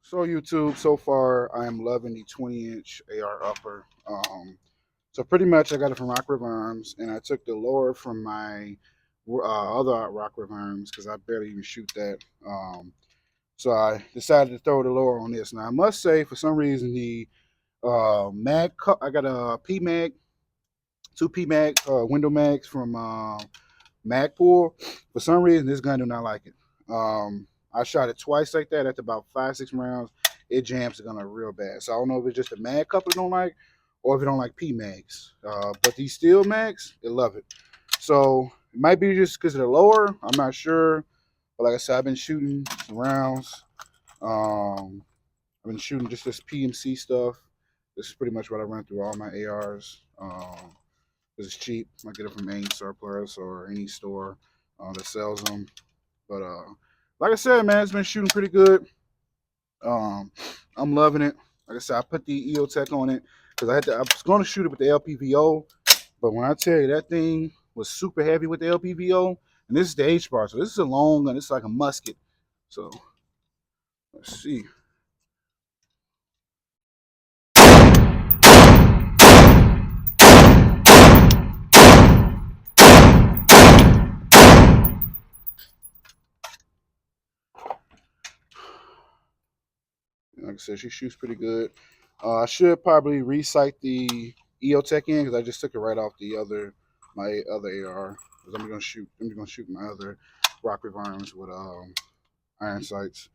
So YouTube, so far I am loving the 20-inch AR upper. So pretty much I got it from Rock River Arms, and I took the lower from my other Rock River Arms because I barely even shoot that. So I decided to throw the lower on this. Now I must say, for some reason, the I got a P Mag, two P Mag window mags from Magpul. For some reason, this gun do not like it. I shot it twice like that after about 5, 6 rounds. It jams the gun up real bad. So I don't know if it's just a mag couple it don't like, or if it don't like P mags. But these steel mags, they love it. So it might be just because of the lower. I'm not sure. But like I said, I've been shooting some rounds. Um, I've been shooting just this PMC stuff. This is pretty much what I run through all my ARs. It's cheap. I get it from any surplus or any store that sells them. But like I said, man, it's been shooting pretty good. Um, I'm loving it. Like I said, I put the EOTech on it because I was going to shoot it with the LPVO, but when I tell you that thing was super heavy with the LPVO, and this is the H bar, so this is a long gun. It's like a musket. So let's see. Like I said, she shoots pretty good. I should probably recite the EOTech in because I just took it right off my other AR. Because I'm gonna shoot my other Rock River Arms with iron sights.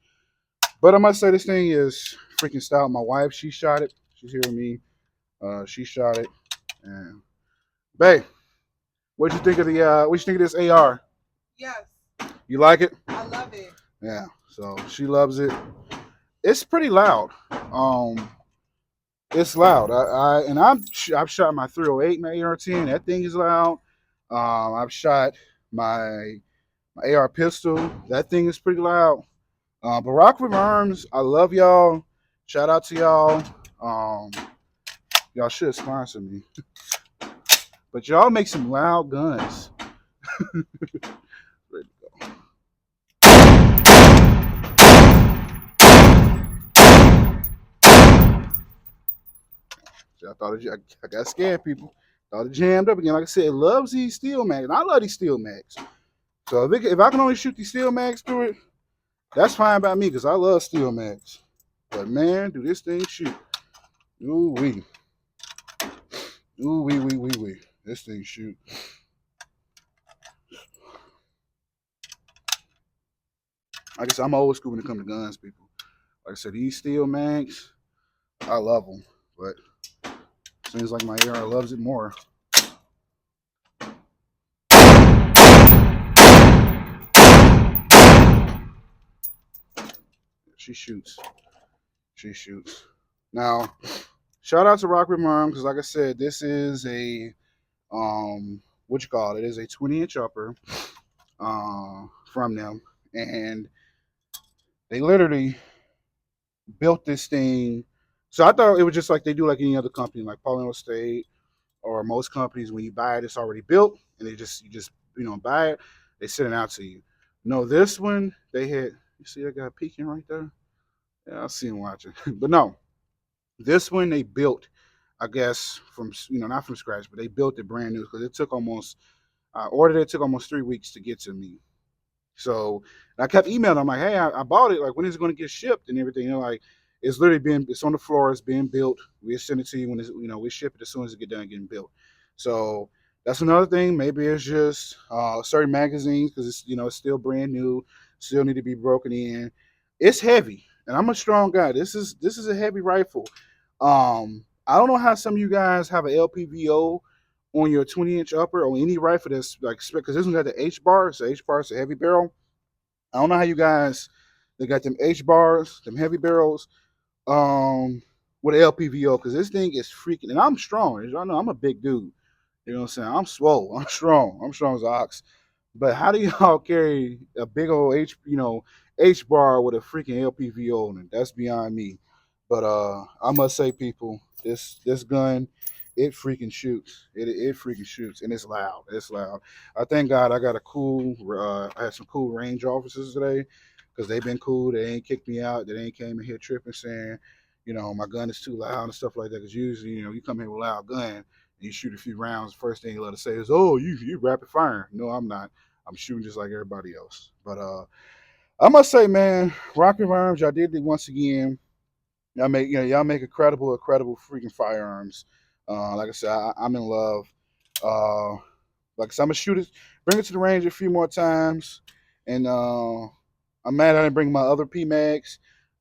But I must say this thing is freaking stout. My wife, she shot it. She's here with me. She shot it. And babe, what'd you think of the what you think of this AR? Yes, You like it? I love it. Yeah. So she loves it. It's pretty loud. Um, it's loud. I've shot my 308, my AR-10. That thing is loud. I've shot my AR pistol. That thing is pretty loud. But Rock River Arms, I love y'all. Shout out to y'all. Um, y'all should sponsor me. But y'all make some loud guns. I thought I got scared, people. Thought it jammed up again. Like I said, it loves these steel mags. And I love these steel mags. So if I can only shoot these steel mags through it, that's fine by me because I love steel mags. But man, do this thing shoot? Ooh wee, ooh wee wee wee wee. This thing shoot. I guess I'm old school when it comes to guns, people. Like I said, these steel mags, I love them. But seems like my AR loves it more. She shoots. She shoots. Now, shout out to Rock River Arms because, like I said, this is a what you call it? It is a 20-inch upper from them, and they literally built this thing. So I thought it was just like they do like any other company, like Paulino State or most companies. When you buy it, it's already built, and you just buy it. They send it out to you. No, this one they had. You see that guy peeking right there? Yeah, I see him watching. But no, this one they built, I guess from not from scratch, but they built it brand new because it took almost. I ordered it. It took almost 3 weeks to get to me. So I kept emailing. I'm like, hey, I bought it. Like, when is it going to get shipped and everything? They're like, it's on the floor. It's being built. We send it to you when we ship it as soon as it get done getting built. So that's another thing. Maybe it's just certain magazines because it's still brand new, still need to be broken in. It's heavy, and I'm a strong guy. This is a heavy rifle. I don't know how some of you guys have an LPVO on your 20-inch upper or any rifle that's like because this one got the H bar. So H bar is a heavy barrel. I don't know how you guys they got them H bars, them heavy barrels, with LPVO because this thing is freaking. And I'm strong. As y'all know, I'm a big dude. You know what I'm saying? I'm swole. I'm strong. I'm strong as an ox. But how do y'all carry a big old H bar with a freaking LPVO on it? That's beyond me. But I must say, people, this gun, it freaking shoots. It freaking shoots, and it's loud. It's loud. I thank God I got I had some cool range officers today, because they've been cool. They ain't kicked me out. They ain't came in here tripping saying, my gun is too loud and stuff like that. Because usually, you come here with a loud gun and you shoot a few rounds. The first thing you let us say is, "Oh, you rapid fire." No, I'm not. I'm shooting just like everybody else. But I must say, man, Rock River Arms, y'all did it once again. Y'all make incredible freaking firearms. Like I said, I'm in love. Uh, like I said, I'm gonna shoot it, bring it to the range a few more times, and I'm mad I didn't bring my other PMags.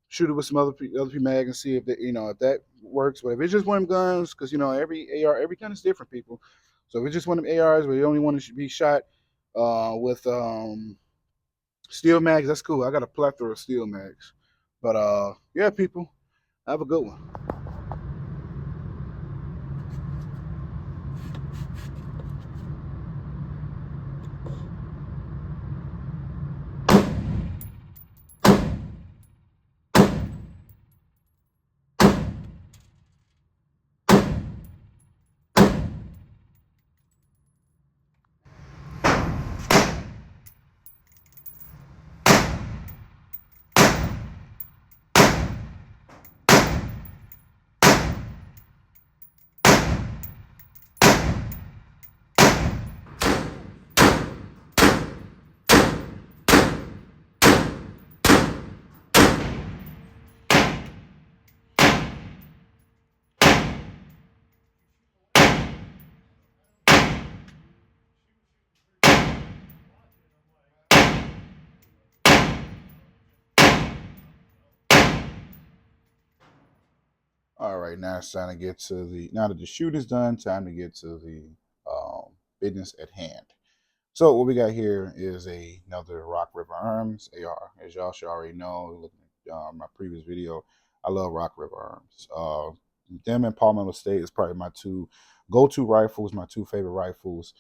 Shoot it with some other PMags and see if if that works. But if it's just one of them guns, because every AR, every gun is different, people. So if it's just one of them ARs where you only want to be shot with steel mags, that's cool. I got a plethora of steel mags. But yeah, people, have a good one. All right, now it's time to get to now that the shoot is done, time to get to the business at hand. So what we got here is another Rock River Arms AR. As y'all should already know, looking at my previous video, I love Rock River Arms. Them and Palmetto State is probably my two go-to rifles, my two favorite rifles.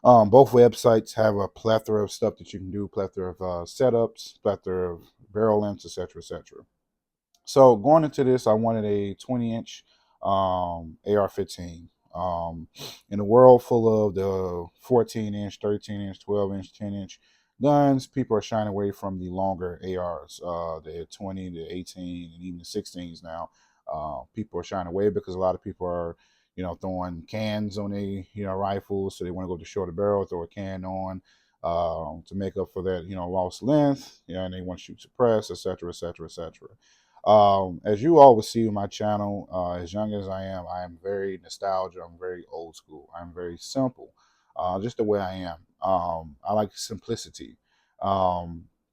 Both websites have a plethora of stuff that you can do, plethora of setups, plethora of barrel lengths, etc., etc. So going into this, I wanted a 20-inch AR-15. In a world full of the 14-inch, 13-inch, 12-inch, 10-inch guns, people are shying away from the longer ARs, the 20, the 18, and even the 16s now. People are shying away because a lot of people are, throwing cans on their rifles, so they want to go to shorter barrel, throw a can on to make up for that, lost length, and they want to shoot suppress, etc., etc., etc. As you all will see on my channel, as young as I am very nostalgic. I'm very old school. I'm very simple, just the way I am. I like simplicity.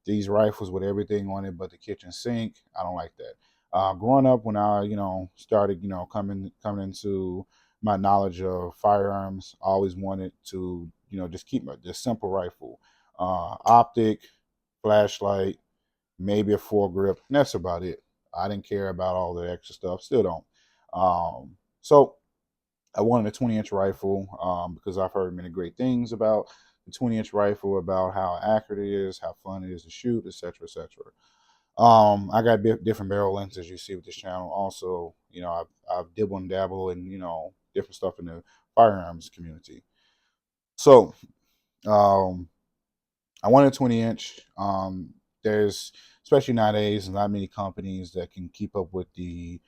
These rifles with everything on it but the kitchen sink, I don't like that. Growing up, when I started coming into my knowledge of firearms, I always wanted to just keep this simple rifle, optic, flashlight, maybe a foregrip, and that's about it. I didn't care about all the extra stuff, still don't. So I wanted a 20-inch rifle because I've heard many great things about the 20-inch rifle, about how accurate it is, how fun it is to shoot, etc., etc. I got different barrel lengths, as you see with this channel. Also, I've dibble and dabble and different stuff in the firearms community. So um, I wanted a 20-inch. There's, especially nowadays, not many companies that can keep up with the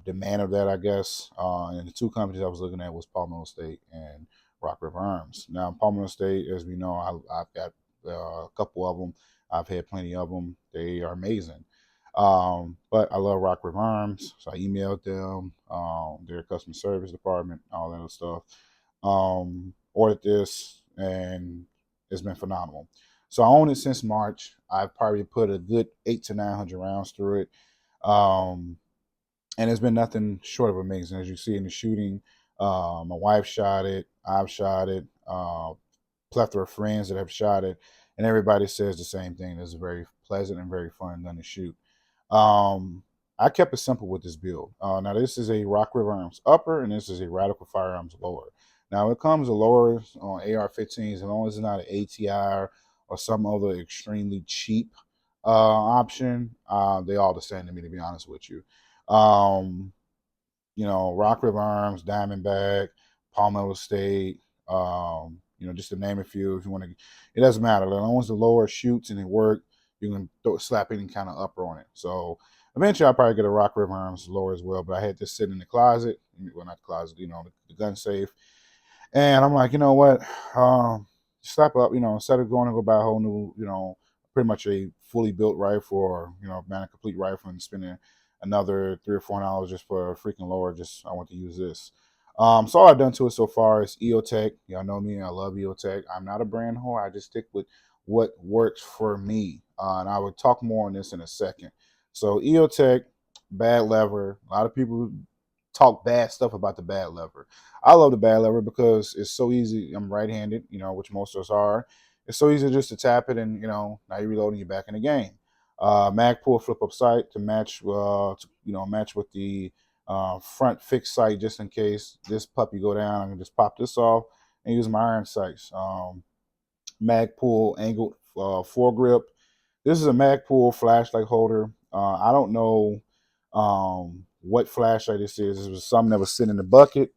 demand of that, I guess. And the two companies I was looking at was Palmetto State and Rock River Arms. Now, Palmetto State, as we know, I've got a couple of them. I've had plenty of them. They are amazing. But I love Rock River Arms, so I emailed them, their customer service department, all that other stuff. Ordered this, and it's been phenomenal. So I own it since March. I've probably put a good 800 to 900 rounds through it. Um, and it's been nothing short of amazing. As you see in the shooting, my wife shot it, I've shot it, plethora of friends that have shot it, and everybody says the same thing. It's very pleasant and very fun gun to shoot. Um, I kept it simple with this build. Now this is a Rock River Arms upper, and this is a Radical Firearms lower. Now when it comes to lowers on AR-15s, as long as it's not an ATI or some other extremely cheap option, they all the same to me, to be honest with you. Um, Rock River Arms, Diamondback, Palmetto State, just to name a few. If you want to, it doesn't matter. As long as the lower shoots and it works, you can slap any kind of upper on it. So eventually I'll probably get a Rock River Arms lower as well. But I had this sitting in the closet, well, not the closet, the gun safe. And I'm like, you know what? Slap up, instead of going to go buy a whole new, pretty much a fully built rifle or, man, a complete rifle and spending another $3 or $4 just for a freaking lower. Just I want to use this. So all I've done to it so far is EOTech. Y'all know me, I love EOTech. I'm not a brand whore. I just stick with what works for me. And I will talk more on this in a second. So EOTech, bad lever. A lot of people talk bad stuff about the bad lever. I love the bad lever because it's so easy. I'm right-handed, which most of us are. It's so easy just to tap it and, now you're reloading, you're back in the game. Mag pull flip up sight to match, match with the front fixed sight just in case this puppy go down. I can just pop this off and use my iron sights. Mag pull angled foregrip. This is a mag pull flashlight holder. I don't know what flashlight this is. This was something that was sitting in the bucket.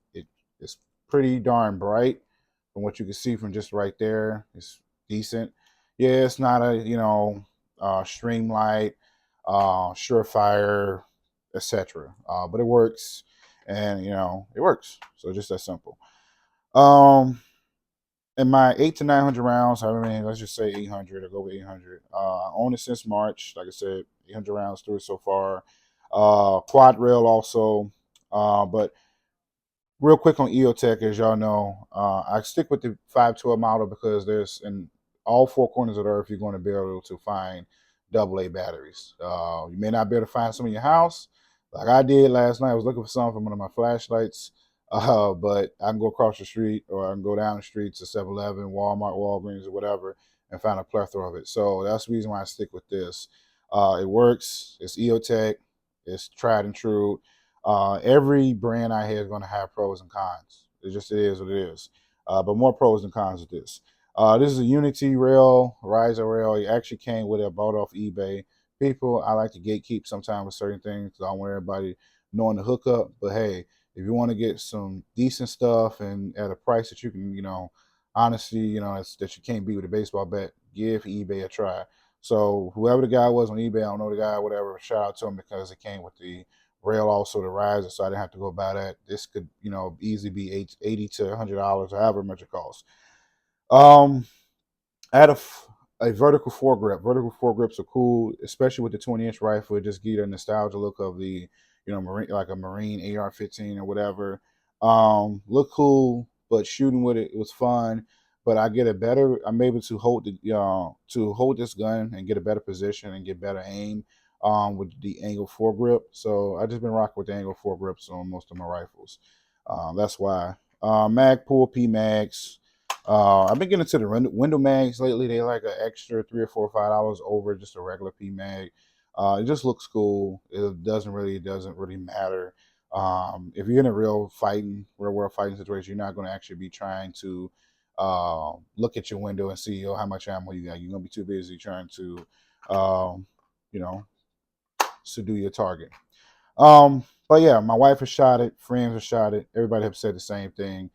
It's pretty darn bright from what you can see from just right there. It's decent. Yeah, it's not a stream light, surefire, etc. But it works, and it works. So just that simple. In my 800 to 900 rounds, however many, let's just say 800 or go with 800. I own it since March. Like I said, 800 rounds through it so far. Quad rail also. But real quick on EOTech, as y'all know, I stick with the 512 model because there's in all four corners of the earth, you're going to be able to find AA batteries. You may not be able to find some in your house, like I did last night. I was looking for some from one of my flashlights, but I can go across the street or I can go down the street to 7-Eleven, Walmart, Walgreens, or whatever, and find a plethora of it. So that's the reason why I stick with this. It works. It's EOTech. It's tried and true. Every brand I have is going to have pros and cons. It is what it is. But more pros than cons with this. This is a Unity rail, riser rail. It actually came with it. I bought off eBay. People, I like to gatekeep sometimes with certain things because I don't want everybody knowing the hookup. But hey, if you want to get some decent stuff and at a price that you can, honestly, that you can't beat with a baseball bat, give eBay a try. So whoever the guy was on eBay, I don't know the guy, whatever, shout out to him because it came with the rail also the riser, so I didn't have to go buy that. This could, easily be $80 to $100, however much it costs. I had a vertical foregrip. Vertical foregrips are cool, especially with the 20-inch rifle. It just gives you the nostalgia look of the, marine, like a Marine AR-15 or whatever. Look cool, but shooting with it was fun. But I'm able to hold this gun and get a better position and get better aim with the angle foregrip. So I just been rocking with the angle foregrips on most of my rifles. That's why. Mag pull P mags. I've been getting into the window mags lately. They like an extra $3 or $4 or $5 over just a regular P mag. It just looks cool. It doesn't really matter. If you're in a real world fighting situation, you're not going to actually be trying to look at your window and see how much ammo you got. You're going to be too busy trying to, you know, subdue your target. But yeah, my wife has shot it, friends have shot it, everybody have said the same thing,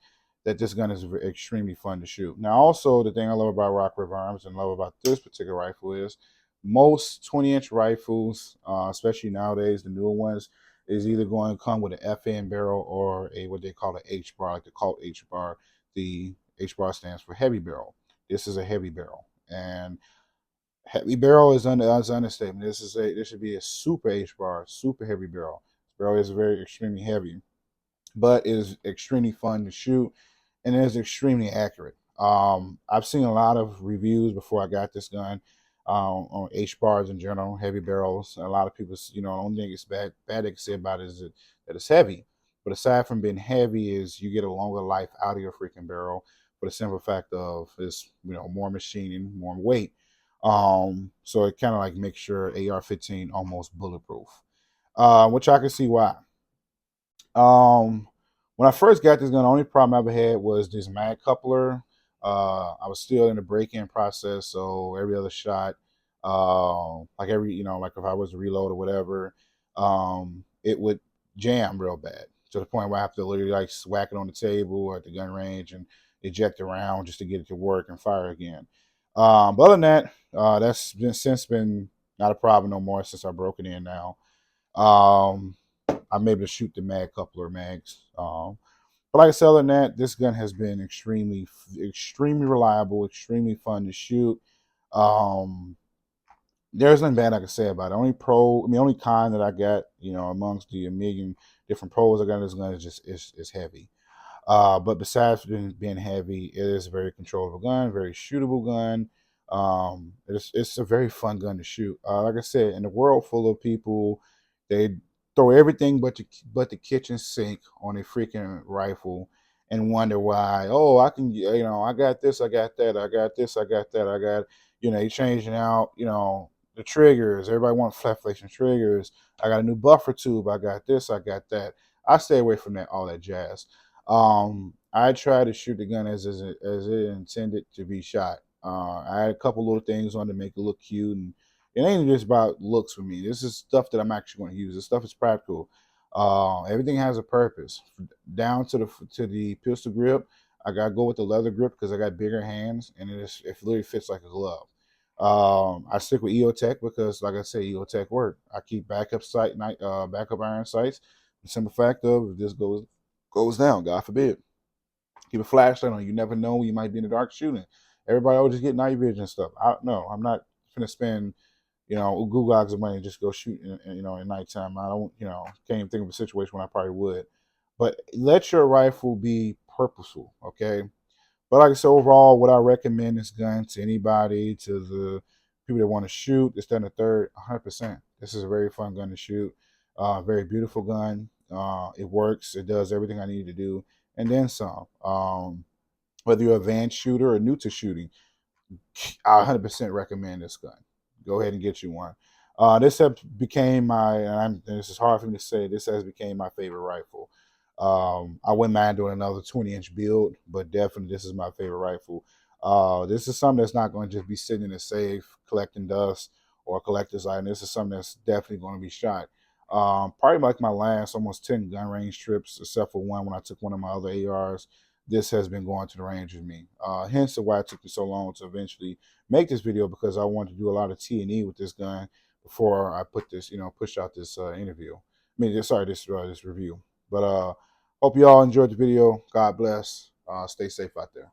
that this gun is extremely fun to shoot. Now, also, the thing I love about Rock River Arms and love about this particular rifle is most 20-inch rifles, especially nowadays, the newer ones, is either going to come with an FN barrel or a what they call an H bar, like the Colt H bar. The H bar stands for heavy barrel. This is a heavy barrel, and heavy barrel is understatement. This should be a super H bar, super heavy barrel. This barrel is very extremely heavy, but it is extremely fun to shoot and it is extremely accurate. I've seen a lot of reviews before I got this gun on H bars in general, heavy barrels. A lot of people, the only thing it's bad they can say about it is that it's heavy. But aside from being heavy, is you get a longer life out of your freaking barrel for the simple fact of it's more machining, more weight. So it kind of like makes your AR-15 almost bulletproof, which I can see why. Um, when I first got this gun, the only problem I ever had was this mag coupler. I was still in the break-in process, so every other shot, like if I was to reload or whatever, it would jam real bad to the point where I have to literally like whack it on the table or at the gun range and eject around just to get it to work and fire again. But other than that, that's been not a problem no more since I broke it in now. Um, I'm able to shoot the mag coupler mags. But like I said, other than that, this gun has been extremely reliable, extremely fun to shoot. Um, there's nothing bad I can say about it. Only con that I got, amongst the million different pros I got in this gun is just is heavy. But besides being heavy, it is a very controllable gun, very shootable gun. It's a very fun gun to shoot. Like I said, in a world full of people, they throw everything but the kitchen sink on a freaking rifle and wonder why. Oh, I can, I got this, I got that, I got this, I got that, I got, you changing out, the triggers. Everybody wants flat flation triggers. I got a new buffer tube. I got this, I got that. I stay away from all that jazz. I try to shoot the gun as it intended to be shot. I had a couple little things on to make it look cute, and it ain't just about looks for me. This is stuff that I'm actually going to use. This stuff is practical. Everything has a purpose. Down to the pistol grip, I gotta go with the leather grip because I got bigger hands, and it literally fits like a glove. I stick with EOTech because, like I said, EOTech work. I keep backup iron sights. The simple fact of if this goes down, God forbid. Keep a flashlight on. You never know when you might be in the dark shooting. Everybody always just get night vision and stuff. No, I'm not gonna spend Google Gogs of money and just go shoot at nighttime. I don't can't even think of a situation when I probably would. But let your rifle be purposeful, okay? But like I said, overall, would I recommend this gun to anybody, to the people that want to shoot, this, that, and the third? 100%. This is a very fun gun to shoot. Very beautiful gun. It works. It does everything I need to do, and then some. Whether you're an advanced shooter or new to shooting, I 100% recommend this gun. Go ahead and get you one. This has became this is hard for me to say. This has became my favorite rifle. I wouldn't mind doing another 20-inch build, but definitely this is my favorite rifle. This is something that's not going to just be sitting in a safe collecting dust or a collector's item. This is something that's definitely going to be shot. Probably like my last almost 10 gun range trips, except for one when I took one of my other ARs. This has been going to the range with me. Hence why it took me so long to eventually make this video, because I wanted to do a lot of T&E with this gun before I put this, push out this interview. This review. But hope you all enjoyed the video. God bless. Stay safe out there.